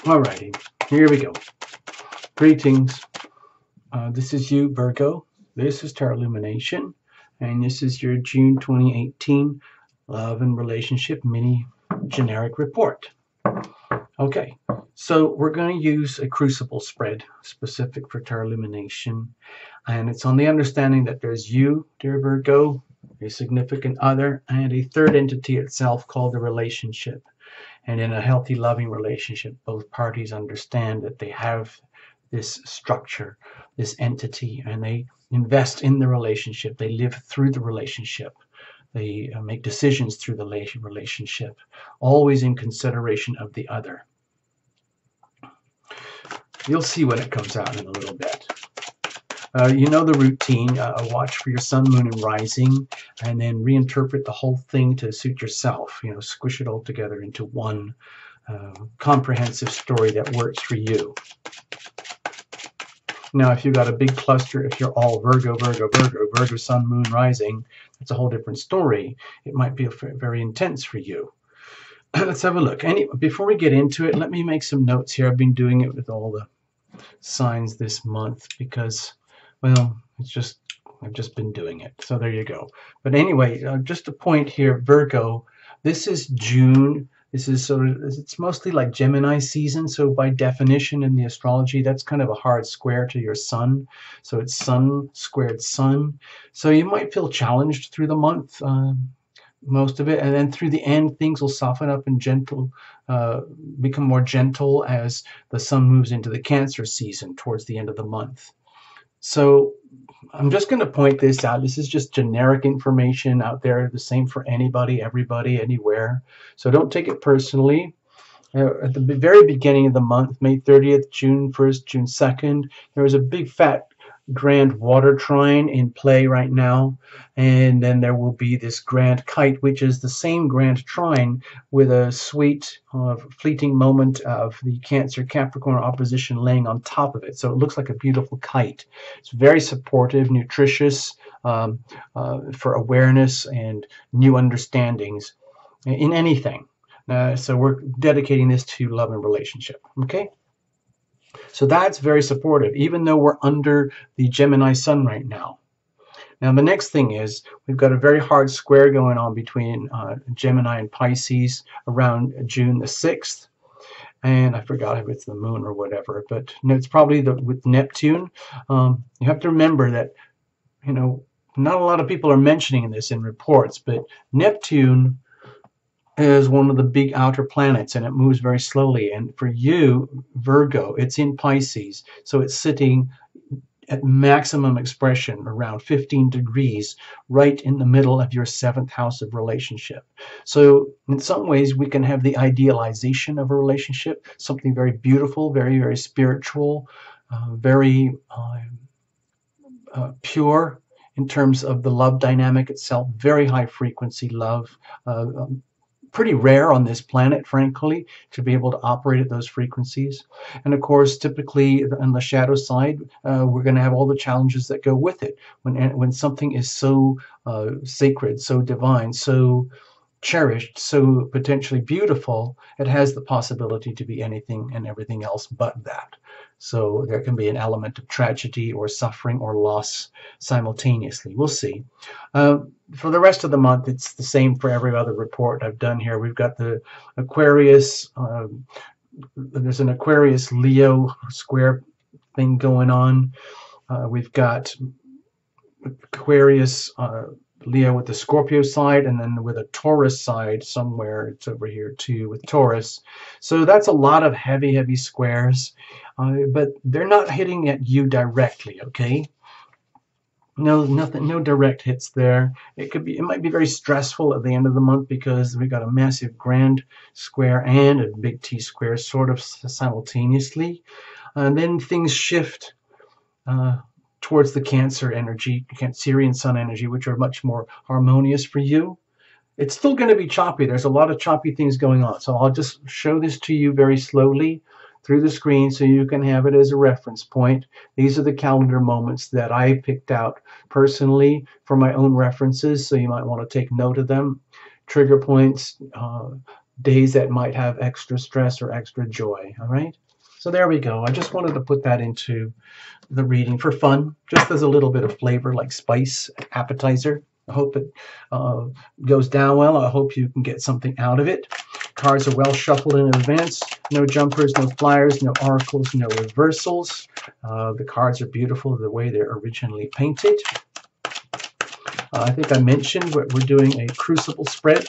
Alrighty, here we go. Greetings. This is you, Virgo. This is Tarot Lumination, and this is your June 2018 Love and Relationship Mini Generic Report. Okay, so we're going to use a crucible spread specific for Tarot Lumination, and it's on the understanding that there's you, dear Virgo, a significant other, and a third entity itself called a relationship. And in a healthy, loving relationship, both parties understand that they have this structure, this entity, and they invest in the relationship. They live through the relationship. They make decisions through the relationship, always in consideration of the other. You'll see when it comes out in a little bit. You know the routine. Watch for your sun, moon, and rising, and then reinterpret the whole thing to suit yourself. You know, squish it all together into one comprehensive story that works for you. Now, if you've got a big cluster, if you're all Virgo, Virgo, Virgo, Virgo, sun, moon, rising, that's a whole different story. It might be very intense for you. Let's have a look. Before we get into it, let me make some notes here. I've been doing it with all the signs this month because, well, I've just been doing it. So there you go. But anyway, just a point here, Virgo, this is June. It's mostly like Gemini season. So by definition in the astrology, that's kind of a hard square to your sun. So it's sun squared sun. So you might feel challenged through the month, most of it. And then through the end, things will soften up and become more gentle as the sun moves into the Cancer season towards the end of the month. So I'm just going to point this out. This is just generic information out there, the same for anybody, everybody, anywhere. So don't take it personally. At the very beginning of the month, May 30th, June 1st, June 2nd, there was a big fat grand water trine in play right now, and then there will be this grand kite, which is the same grand trine with a sweet fleeting moment of the Cancer Capricorn opposition laying on top of it. So it looks like a beautiful kite. It's very supportive, nutritious, for awareness and new understandings in anything. So we're dedicating this to love and relationship. Okay. So that's very supportive, even though we're under the Gemini sun right now. Now, the next thing is we've got a very hard square going on between Gemini and Pisces around June the 6th. And I forgot if it's the moon or whatever, but it's probably with Neptune. You have to remember that, you know, not a lot of people are mentioning this in reports, but Neptune is one of the big outer planets, and it moves very slowly. And for you, Virgo, it's in Pisces, so it's sitting at maximum expression around 15 degrees right in the middle of your 7th house of relationship. So in some ways we can have the idealization of a relationship, something very beautiful, very, very spiritual, very pure in terms of the love dynamic itself, very high frequency love, pretty rare on this planet, frankly, to be able to operate at those frequencies. And of course, typically on the shadow side, we're going to have all the challenges that go with it. When something is so sacred, so divine, so cherished, so potentially beautiful, it has the possibility to be anything and everything else but that. So there can be an element of tragedy or suffering or loss simultaneously. We'll see. For the rest of the month, it's the same for every other report I've done here. We've got the Aquarius, there's an Aquarius Leo square thing going on. We've got Aquarius Leo with the Scorpio side, and then with a Taurus side somewhere. It's over here too with Taurus. So that's a lot of heavy, heavy squares, but they're not hitting at you directly, okay? No, nothing, no direct hits there. It might be very stressful at the end of the month because we got a massive grand square and a big T square sort of simultaneously. And then things shift towards the Cancer energy, Cancerian sun energy, which are much more harmonious for you. It's still going to be choppy. There's a lot of choppy things going on. So I'll just show this to you very slowly through the screen so you can have it as a reference point. These are the calendar moments that I picked out personally for my own references, so you might want to take note of them. Trigger points, days that might have extra stress or extra joy. All right. So there we go. I just wanted to put that into the reading for fun, just as a little bit of flavor, like spice, appetizer. I hope it uh, goes down well. I hope you can get something out of it. Cards are well shuffled in advance. No jumpers, no flyers, no oracles, no reversals. The cards are beautiful the way they're originally painted. I think I mentioned we're doing a crucible spread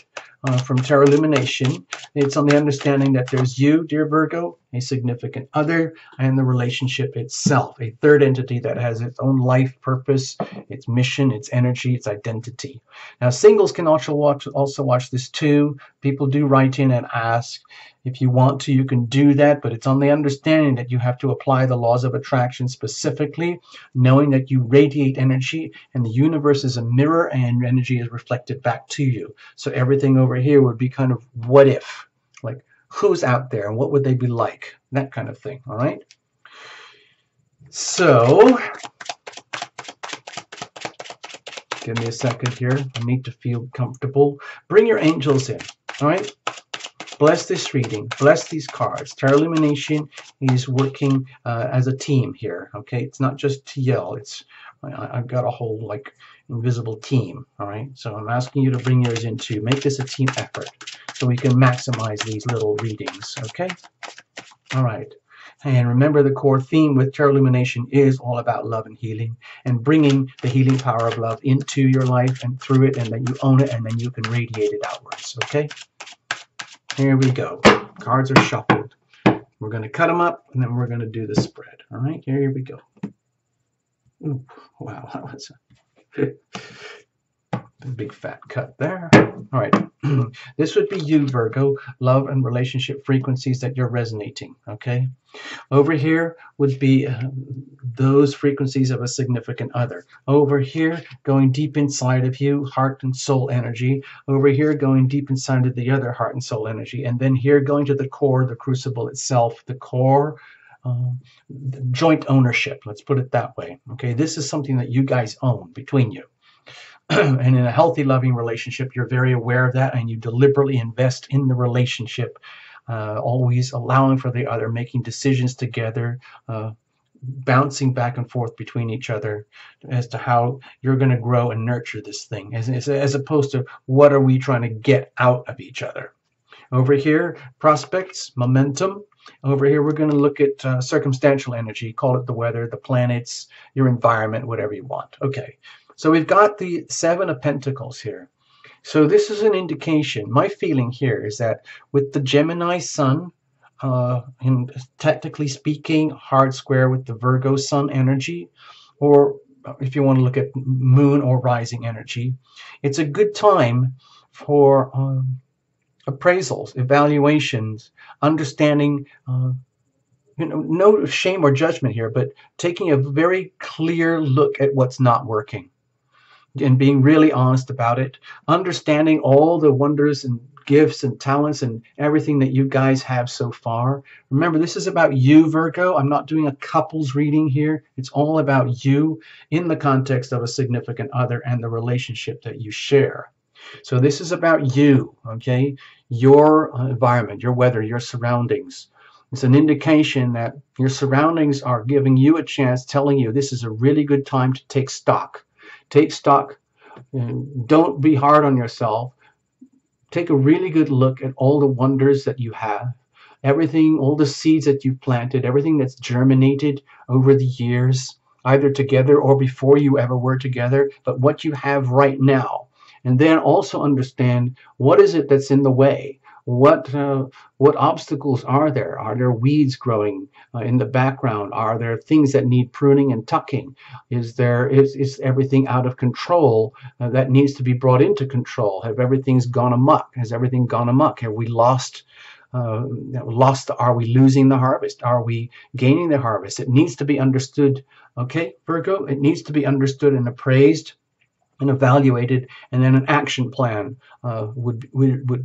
from Tarot Lumination. It's on the understanding that there's you, dear Virgo, a significant other, and the relationship itself, a third entity that has its own life purpose, its mission, its energy, its identity. Now, singles can also watch this too. People do write in and ask. If you want to, you can do that, but it's on the understanding that you have to apply the laws of attraction specifically, knowing that you radiate energy and the universe is a mirror and energy is reflected back to you. So everything over here would be kind of what if, like who's out there and what would they be like, that kind of thing. All right. So give me a second here. I need to feel comfortable. Bring your angels in. All right. Bless this reading. Bless these cards. Tarot Illumination is working as a team here. Okay, it's not just to yell. I've got a whole like invisible team. All right, so I'm asking you to bring yours in too. Make this a team effort so we can maximize these little readings. Okay. All right. And remember, the core theme with Tarot Illumination is all about love and healing, and bringing the healing power of love into your life and through it, and then you own it, and then you can radiate it outwards. Okay. Here we go. Cards are shuffled. We're going to cut them up, and then we're going to do the spread. All right, here we go. Ooh, wow, that was a big fat cut there. All right, this would be you, Virgo, love and relationship frequencies that you're resonating, okay? Over here would be those frequencies of a significant other. Over here, going deep inside of you, heart and soul energy. Over here, going deep inside of the other heart and soul energy. And then here, going to the core, the crucible itself, the core, the joint ownership, let's put it that way. Okay, this is something that you guys own between you. And in a healthy, loving relationship, you're very aware of that, and you deliberately invest in the relationship, always allowing for the other, making decisions together, bouncing back and forth between each other as to how you're going to grow and nurture this thing, as opposed to what are we trying to get out of each other. Over here, prospects, momentum. Over here, we're going to look at circumstantial energy, call it the weather, the planets, your environment, whatever you want. Okay. So we've got the Seven of Pentacles here. So this is an indication. My feeling here is that with the Gemini Sun, in technically speaking, hard square with the Virgo Sun energy, or if you want to look at Moon or rising energy, it's a good time for appraisals, evaluations, understanding. No shame or judgment here, but taking a very clear look at what's not working, and being really honest about it, understanding all the wonders and gifts and talents and everything that you guys have so far. Remember, this is about you, Virgo. I'm not doing a couples reading here. It's all about you in the context of a significant other and the relationship that you share. So this is about you, okay? Your environment, your weather, your surroundings. It's an indication that your surroundings are giving you a chance, telling you this is a really good time to take stock. Take stock. Don't be hard on yourself. Take a really good look at all the wonders that you have, everything, all the seeds that you've planted, everything that's germinated over the years, either together or before you ever were together, but what you have right now. And then also understand, what is it that's in the way? What obstacles are there? Are there weeds growing in the background? Are there things that need pruning and tucking? Is everything out of control that needs to be brought into control? Have everything's gone amok? Has everything gone amok? Have we lost? Are we losing the harvest? Are we gaining the harvest? It needs to be understood. Okay, Virgo, it needs to be understood and appraised and evaluated, and then an action plan would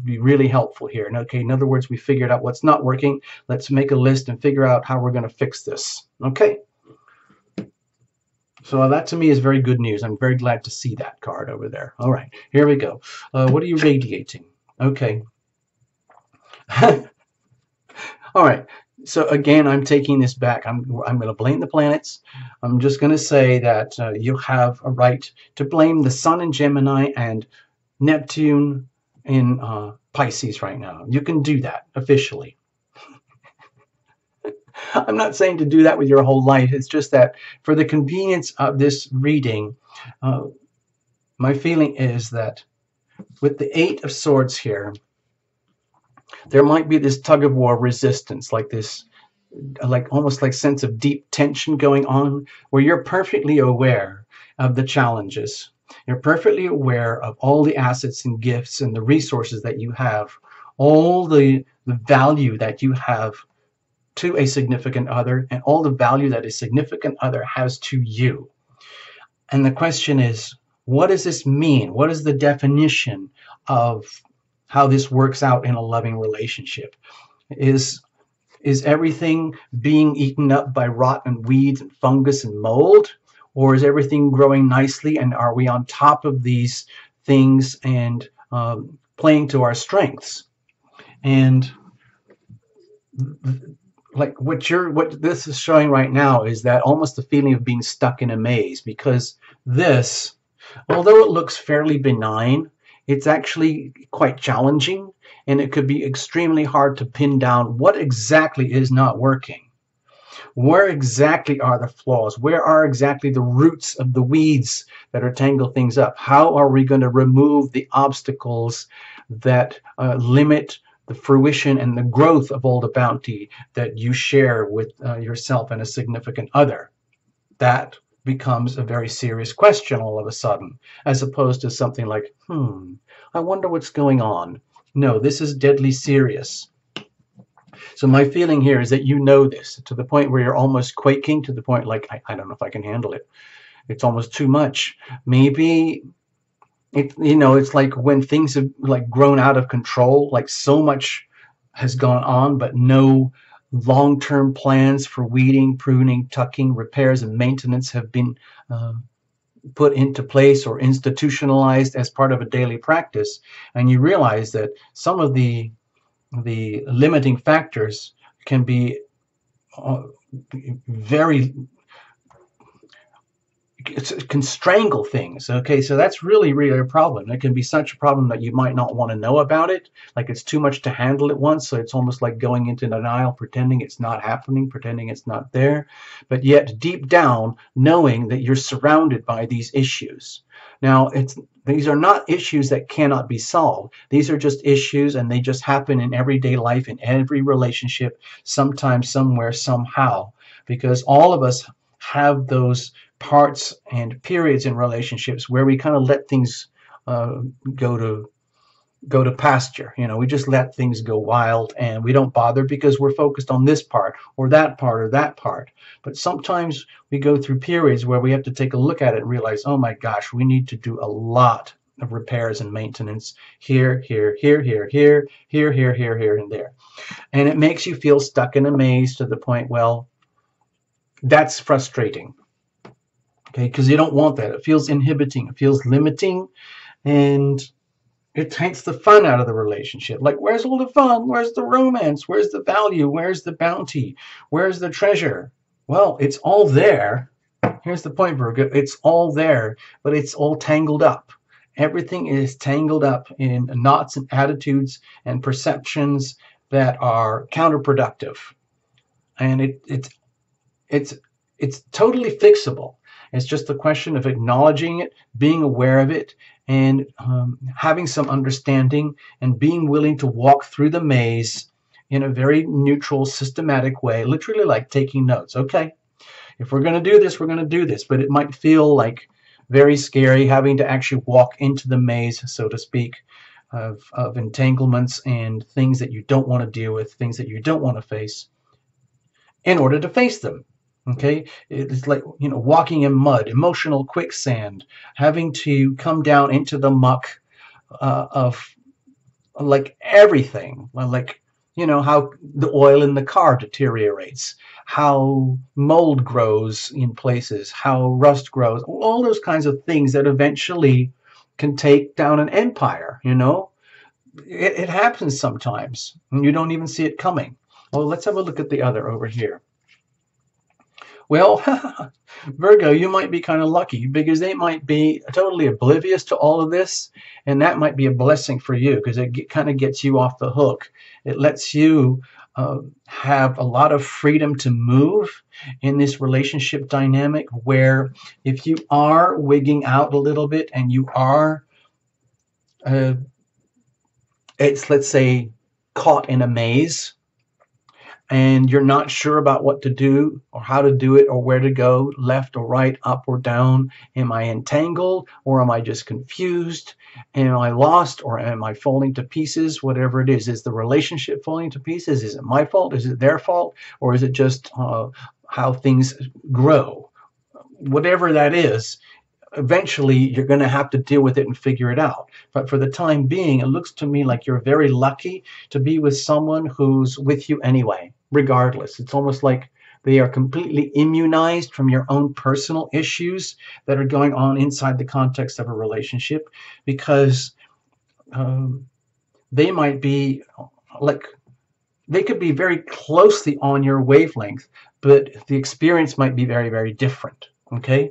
be really helpful here. And okay, in other words, we figured out what's not working. Let's make a list and figure out how we're going to fix this. Okay. So that to me is very good news. I'm very glad to see that card over there. All right, here we go. What are you radiating? Okay. All right. So again, I'm taking this back. I'm going to blame the planets. I'm just going to say that you have a right to blame the Sun in Gemini and Neptune in Pisces right now. You can do that officially. I'm not saying to do that with your whole life. It's just that for the convenience of this reading, uh, my feeling is that with the Eight of Swords here, there might be this tug of war resistance, like this, like almost like sense of deep tension going on, where you're perfectly aware of the challenges. You're perfectly aware of all the assets and gifts and the resources that you have, all the value that you have to a significant other, and all the value that a significant other has to you. And the question is, what does this mean? What is the definition of how this works out in a loving relationship? Is everything being eaten up by rotten weeds and fungus and mold? Or is everything growing nicely, and are we on top of these things and playing to our strengths? And like what this is showing right now is that almost the feeling of being stuck in a maze, because this, although it looks fairly benign, it's actually quite challenging, and it could be extremely hard to pin down what exactly is not working. Where exactly are the flaws? Where are exactly the roots of the weeds that are tangle things up? How are we going to remove the obstacles that limit the fruition and the growth of all the bounty that you share with yourself and a significant other? That becomes a very serious question all of a sudden, as opposed to something like, I wonder what's going on. No, this is deadly serious. So my feeling here is that you know this to the point where you're almost quaking, to the point like, I don't know if I can handle it. It's almost too much. Maybe it's like when things have like grown out of control, like so much has gone on, but no long-term plans for weeding, pruning, tucking, repairs, and maintenance have been put into place or institutionalized as part of a daily practice. And you realize that some of the limiting factors can can strangle things. Okay, so that's really a problem. It can be such a problem that you might not want to know about it, like it's too much to handle at once, so it's almost like going into denial, pretending it's not happening, pretending it's not there, but yet deep down knowing that you're surrounded by these issues. Now, these are not issues that cannot be solved. These are just issues, and they just happen in everyday life, in every relationship, sometime, somewhere, somehow, because all of us have those parts and periods in relationships where we kind of let things go to pasture. We just let things go wild, and we don't bother because we're focused on this part or that part or that part. But sometimes we go through periods where we have to take a look at it and realize, oh my gosh, we need to do a lot of repairs and maintenance here, here, here, here, here, here, here, here, here, and there. And it makes you feel stuck in a maze to the point, well, that's frustrating. Okay, because you don't want that. It feels inhibiting, it feels limiting, and it takes the fun out of the relationship. Like, where's all the fun? Where's the romance? Where's the value? Where's the bounty? Where's the treasure? Well, it's all there. Here's the point, Virgo. It's all there, but it's all tangled up. Everything is tangled up in knots and attitudes and perceptions that are counterproductive. And it's totally fixable. It's just a question of acknowledging it, being aware of it, and having some understanding, and being willing to walk through the maze in a very neutral, systematic way, literally like taking notes. Okay, if we're going to do this, we're going to do this, but it might feel like very scary having to actually walk into the maze, so to speak, of entanglements and things that you don't want to deal with, things that you don't want to face, in order to face them. Okay, it's like, walking in mud, emotional quicksand, having to come down into the muck of like everything, like, how the oil in the car deteriorates, how mold grows in places, how rust grows, all those kinds of things that eventually can take down an empire. it happens sometimes, and you don't even see it coming. Well, let's have a look at the other over here. Well, Virgo, you might be kind of lucky because they might be totally oblivious to all of this, and that might be a blessing for you because it kind of gets you off the hook. It lets you have a lot of freedom to move in this relationship dynamic where if you are wigging out a little bit and you are, let's say, caught in a maze, and you're not sure about what to do or how to do it or where to go, left or right, up or down. Am I entangled or am I just confused? Am I lost or am I falling to pieces? Whatever it is the relationship falling to pieces? Is it my fault? Is it their fault? Or is it just how things grow? Whatever that is, eventually you're going to have to deal with it and figure it out. But for the time being, it looks to me like you're very lucky to be with someone who's with you anyway, regardless. It's almost like they are completely immunized from your own personal issues that are going on inside the context of a relationship, because they might be like, they could be very closely on your wavelength, but the experience might be very, very different. Okay?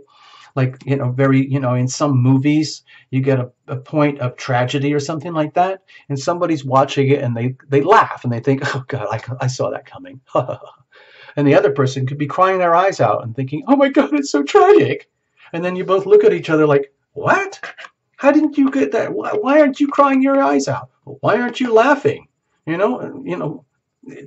Like, in some movies, you get a point of tragedy or something like that, and somebody's watching it and they laugh and they think, oh God, I saw that coming. And the other person could be crying their eyes out and thinking, oh my God, it's so tragic. And then you both look at each other like, what? How didn't you get that? Why aren't you crying your eyes out? Why aren't you laughing?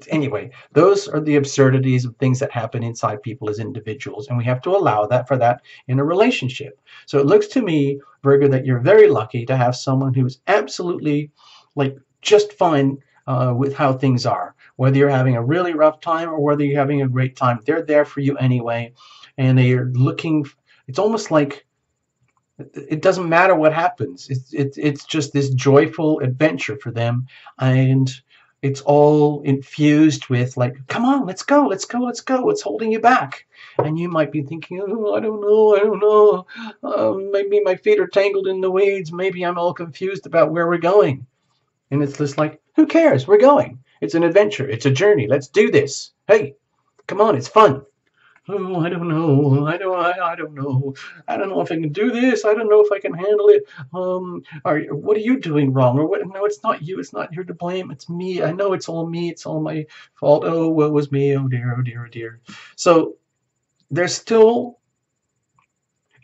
Anyway, those are the absurdities of things that happen inside people as individuals, and we have to allow that for that in a relationship. So it looks to me, Virgo, that you're very lucky to have someone who's absolutely like just fine with how things are. Whether you're having a really rough time or whether you're having a great time, they're there for you anyway, and they are looking. It's almost like it doesn't matter what happens. It's just this joyful adventure for them, and it's all infused with like, come on, let's go, let's go, let's go. What's holding you back? And you might be thinking, oh, I don't know. Maybe my feet are tangled in the weeds. Maybe I'm all confused about where we're going. And it's just like, who cares? We're going. It's an adventure. It's a journey. Let's do this. Hey, come on, it's fun. Oh, I don't know. I don't know. I don't know if I can do this. I don't know if I can handle it. What are you doing wrong? Or what? No, it's not you. It's not you to blame. It's me. I know it's all me. It's all my fault. Oh, what was me? Oh dear. Oh dear. Oh dear. So there's still,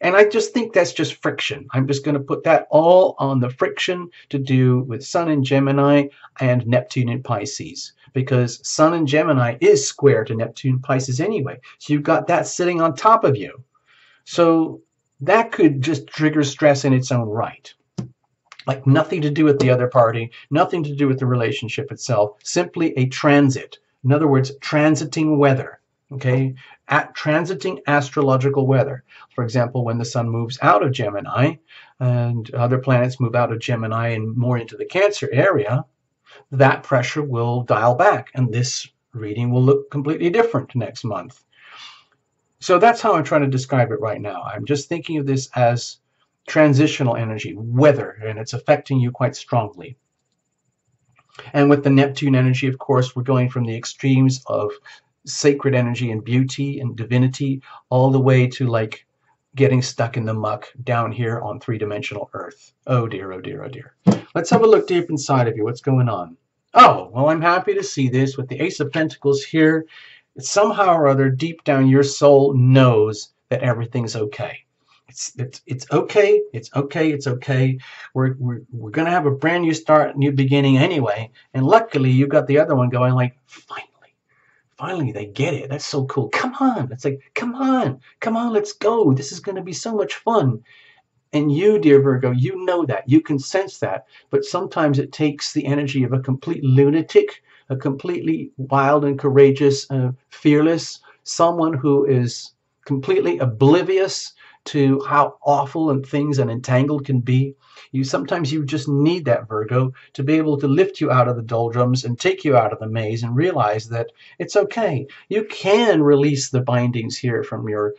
and I just think that's just friction. I'm just going to put that all on the friction to do with Sun in Gemini and Neptune in Pisces, because Sun in Gemini is square to Neptune in Pisces anyway. So you've got that sitting on top of you. So that could just trigger stress in its own right. Like nothing to do with the other party, nothing to do with the relationship itself, simply a transit. In other words, transiting weather. Okay, transiting astrological weather. For example, when the sun moves out of Gemini and other planets move out of Gemini and more into the Cancer area, that pressure will dial back, and this reading will look completely different next month. So that's how I'm trying to describe it right now. I'm just thinking of this as transitional energy, weather, and it's affecting you quite strongly. And with the Neptune energy, of course, we're going from the extremes of sacred energy and beauty and divinity all the way to like getting stuck in the muck down here on three-dimensional Earth. Oh dear, oh dear, oh dear. Let's have a look deep inside of you. What's going on? Oh, well, I'm happy to see this with the Ace of Pentacles here. Somehow or other, deep down, your soul knows that everything's okay. It's okay. It's okay. It's okay. We're gonna have a brand new start, new beginning anyway. And luckily, you got the other one going like, finally, they get it. That's so cool. Come on. It's like, come on, let's go. This is going to be so much fun. And you, dear Virgo, you know that. You can sense that. But sometimes it takes the energy of a complete lunatic, a completely wild and courageous, fearless, someone who is completely oblivious to how awful and things and entangled can be. Sometimes you just need that, Virgo, to be able to lift you out of the doldrums and take you out of the maze and realize that it's okay. You can release the bindings here from your,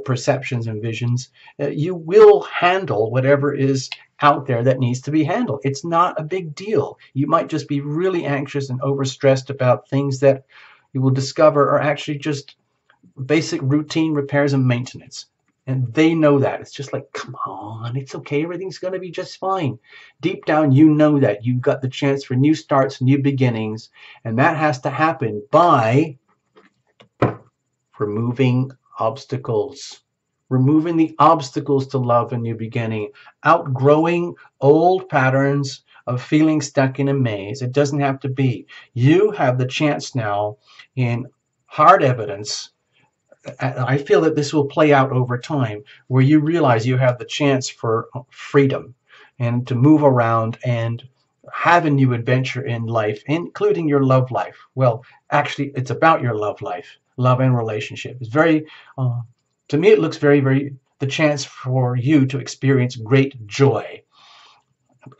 perceptions and visions. You will handle whatever is out there that needs to be handled. It's not a big deal. You might just be really anxious and overstressed about things that you will discover are actually just basic routine repairs and maintenance. And they know that. It's just like, come on, it's okay. Everything's going to be just fine. Deep down, you know that. You've got the chance for new starts, new beginnings. And that has to happen by removing obstacles. Removing the obstacles to love and new beginning. Outgrowing old patterns of feeling stuck in a maze. It doesn't have to be. You have the chance now in hard evidence. I feel that this will play out over time, where you realize you have the chance for freedom and to move around and have a new adventure in life, including your love life. Well, actually, it's about your love life, love and relationship. It's very, to me, it looks very, very, the chance for you to experience great joy.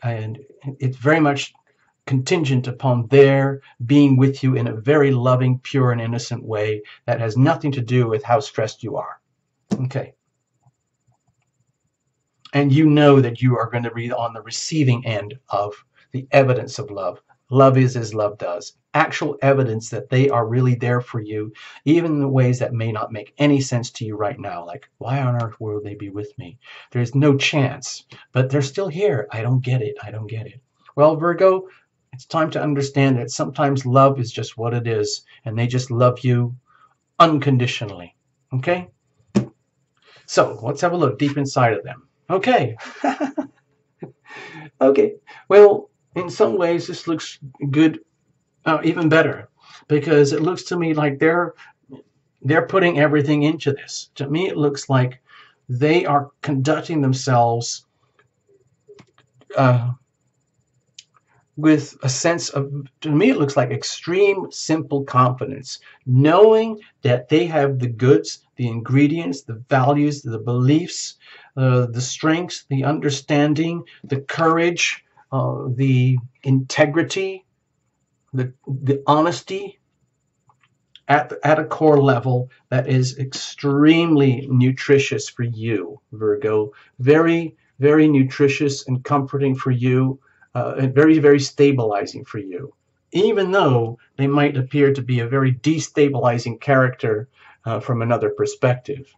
And it's very much contingent upon their being with you in a very loving, pure, and innocent way that has nothing to do with how stressed you are. Okay. And you know that you are going to be on the receiving end of the evidence of love. Love is as love does. Actual evidence that they are really there for you, even in the ways that may not make any sense to you right now. Like, why on earth will they be with me? There's no chance, but they're still here. I don't get it. I don't get it. Well, Virgo, it's time to understand that sometimes love is just what it is, and they just love you unconditionally. Okay? So let's have a look deep inside of them. Okay. Okay. Well, in some ways, this looks good, even better, because it looks to me like they're putting everything into this. To me, it looks like they are conducting themselves with a sense of, to me, it looks like extreme, simple confidence, knowing that they have the goods, the ingredients, the values, the beliefs, the strengths, the understanding, the courage, the integrity, the honesty at a core level that is extremely nutritious for you, Virgo. Very, very nutritious and comforting for you. And very, very stabilizing for you, even though they might appear to be a very destabilizing character from another perspective.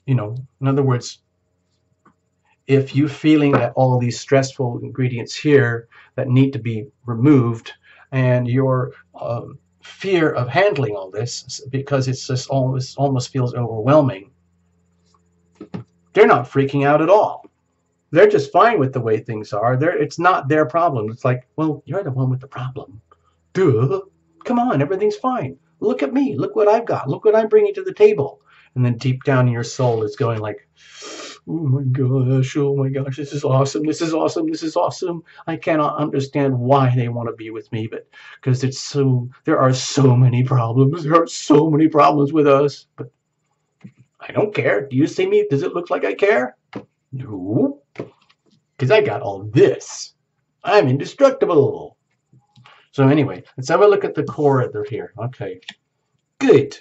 In other words, if you're feeling that all these stressful ingredients here that need to be removed, and your fear of handling all this because it's just almost feels overwhelming, they're not freaking out at all. They're just fine with the way things are. It's not their problem. It's like, well, you're the one with the problem. Duh. Come on, everything's fine. Look at me. Look what I've got. Look what I'm bringing to the table. And then deep down in your soul is going like, oh my gosh, this is awesome. This is awesome. This is awesome. I cannot understand why they want to be with me, but because there are so many problems. There are so many problems with us. But I don't care. Do you see me? Does it look like I care? No. Because I got all this. I'm indestructible. So anyway, let's have a look at the core here. Okay. Good.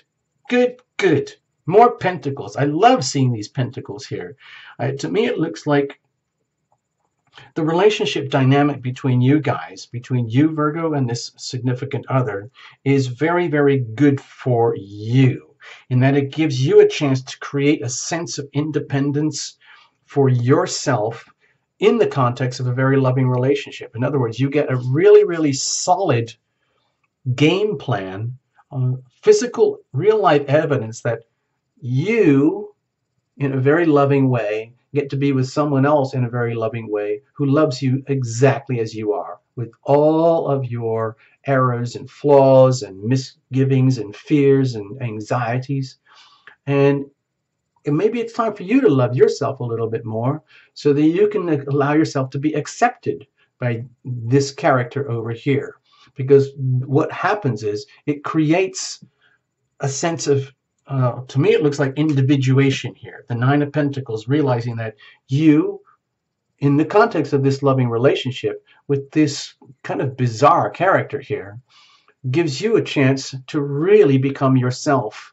Good. Good. More pentacles. I love seeing these pentacles here. To me, it looks like the relationship dynamic between you guys, between you, Virgo, and this significant other, is very, very good for you, in that it gives you a chance to create a sense of independence for yourself in the context of a very loving relationship. In other words, you get a really, really solid game plan, physical, real-life evidence that you, in a very loving way, get to be with someone else in a very loving way who loves you exactly as you are, with all of your errors and flaws and misgivings and fears and anxieties. And maybe it's time for you to love yourself a little bit more so that you can allow yourself to be accepted by this character over here. Because what happens is it creates a sense of to me, it looks like individuation here. The Nine of Pentacles, realizing that you, in the context of this loving relationship with this kind of bizarre character here, gives you a chance to really become yourself,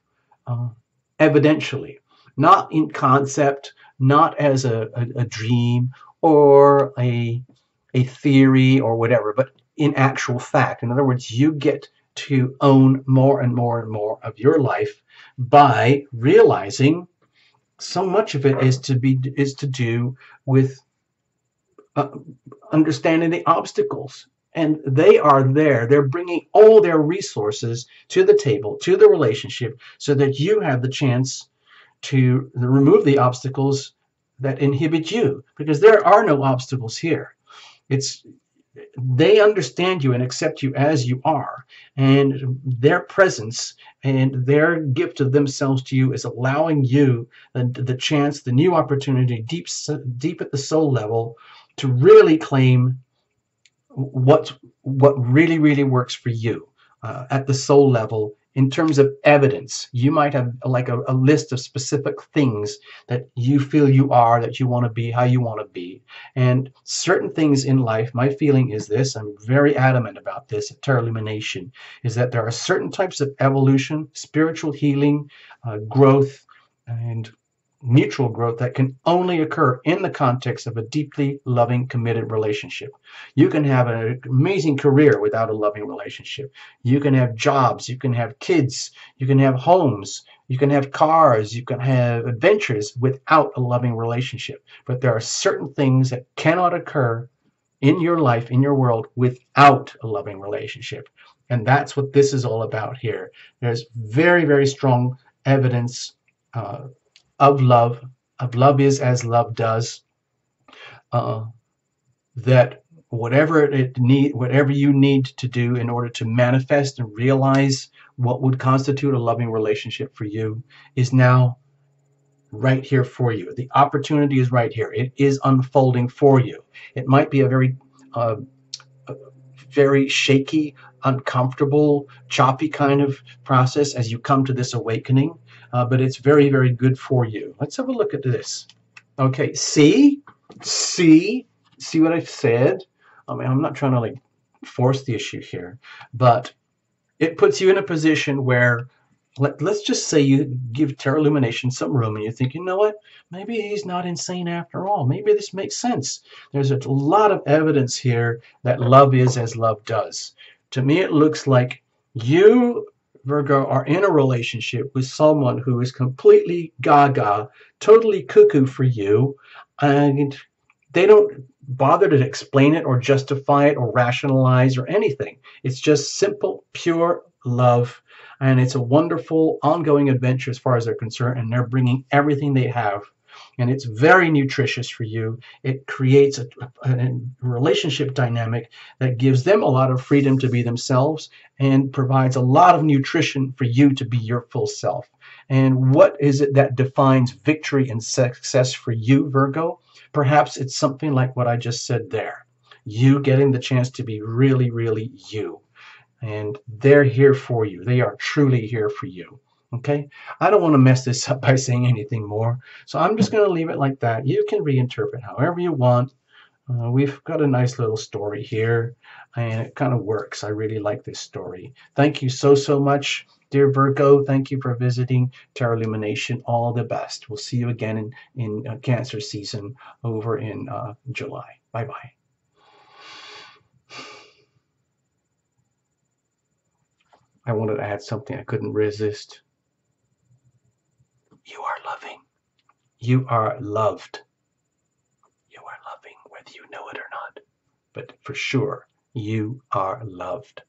evidentially, not in concept, not as a dream or a theory or whatever, but in actual fact. In other words, you get to own more and more and more of your life by realizing so much of it is to do with uh, understanding the obstacles. And they are there. They're bringing all their resources to the table, to the relationship, so that you have the chance to remove the obstacles that inhibit you, because there are no obstacles here. It's they understand you and accept you as you are, and their presence and their gift of themselves to you is allowing you the chance, the new opportunity, deep at the soul level, to really claim what really works for you, at the soul level. In terms of evidence, you might have like a list of specific things that you feel you are, that you want to be, how you want to be. And certain things in life, my feeling is this, I'm very adamant about this at Terra Lumination, is that there are certain types of evolution, spiritual healing, growth, and mutual growth that can only occur in the context of a deeply loving, committed relationship. You can have an amazing career without a loving relationship. You can have jobs, you can have kids, you can have homes, you can have cars, you can have adventures without a loving relationship. But there are certain things that cannot occur in your life, in your world, without a loving relationship. And that's what this is all about here. There's very, very strong evidence of love, is as love does, uh, that whatever you need to do in order to manifest and realize what would constitute a loving relationship for you is now right here for you. The opportunity is right here. It is unfolding for you. It might be a uh, very shaky, uncomfortable, choppy kind of process as you come to this awakening, but it's very, very good for you. Let's have a look at this. Okay, see what I've said? I mean, I'm not trying to like force the issue here, but it puts you in a position where let's just say you give Terra Illumination some room and you think, you know what, maybe he's not insane after all. Maybe this makes sense. There's a lot of evidence here that love is as love does. To me, it looks like you, Virgo, are in a relationship with someone who is completely gaga, totally cuckoo for you, and they don't bother to explain it or justify it or rationalize or anything. It's just simple, pure love. And it's a wonderful ongoing adventure as far as they're concerned. And they're bringing everything they have. And it's very nutritious for you. It creates a relationship dynamic that gives them a lot of freedom to be themselves and provides a lot of nutrition for you to be your full self. And what is it that defines victory and success for you, Virgo? Perhaps it's something like what I just said there. You getting the chance to be really, really you. And they're here for you. They are truly here for you. Okay? I don't want to mess this up by saying anything more. So I'm just going to leave it like that. You can reinterpret however you want. We've got a nice little story here, and it kind of works. I really like this story. Thank you so much, dear Virgo. Thank you for visiting Terra Illumination. All the best. We'll see you again in Cancer season over in July. Bye-bye. I wanted to add something I couldn't resist. You are loving. You are loved. You are loving, whether you know it or not. But for sure, you are loved.